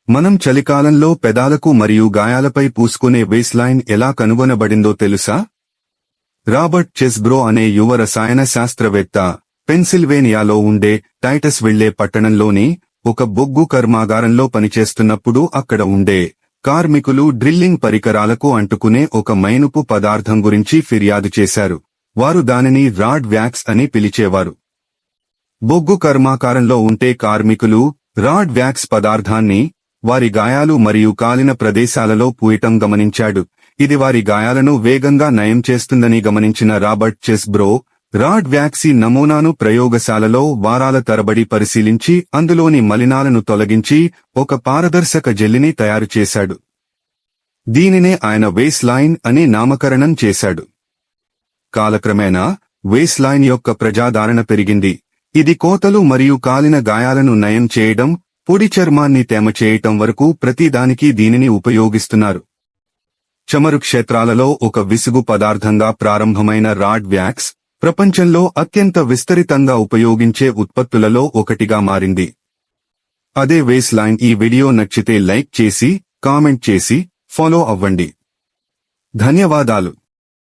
మనం చలికాలంలో పెదాలకు మరియు గాయాలపై పూసుకునే వేస్లైన్ ఎలా కనుగొనబడిందో తెలుసా? రాబర్ట్ చెస్బ్రో అనే యువ రసాయన శాస్త్రవేత్త పెన్సిల్వేనియాలో ఉండే టైటస్విల్లే పట్టణంలోని ఒక బొగ్గు కర్మాగారంలో పనిచేస్తున్నప్పుడు అక్కడ ఉండే కార్మికులు డ్రిల్లింగ్ పరికరాలకు అంటుకునే ఒక మైనుపు పదార్థం గురించి ఫిర్యాదు చేశారు. వారు దానిని రాడ్ వ్యాక్స్ అని పిలిచేవారు. బొగ్గు కర్మాగారంలో ఉంటే కార్మికులు రాడ్ వ్యాక్స్ పదార్థాన్ని వారి గాయాలు మరియు కాలిన ప్రదేశాలలో పూయటం గమనించాడు. ఇది వారి గాయాలను వేగంగా నయం చేస్తుందని గమనించిన రాబర్ట్ చెస్బ్రో రాడ్ వ్యాక్సీ నమూనాను ప్రయోగశాలలో వారాల తరబడి పరిశీలించి అందులోని మలినాలను తొలగించి ఒక పారదర్శక జెల్లిని తయారు చేశాడు. దీనినే ఆయన వేస్లైన్ అని నామకరణం చేశాడు. కాలక్రమేణా వేస్లైన్ యొక్క ప్రజాదరణ పెరిగింది. ఇది కోతలు మరియు కాలిన గాయాలను నయం చేయడం, పొడి చర్మాన్ని తేమ చేయటం వరకు ప్రతిదానికి దీనిని ఉపయోగిస్తున్నారు. చమురు క్షేత్రాలలో ఒక విసుగు పదార్థంగా ప్రారంభమైన రాడ్ వ్యాక్స్ ప్రపంచంలో అత్యంత విస్తరితంగా ఉపయోగించే ఉత్పత్తులలో ఒకటిగా మారింది. అదే వేస్లైన్. ఈ వీడియో నచ్చితే లైక్ చేసి, కామెంట్ చేసి, ఫాలో అవ్వండి. ధన్యవాదాలు.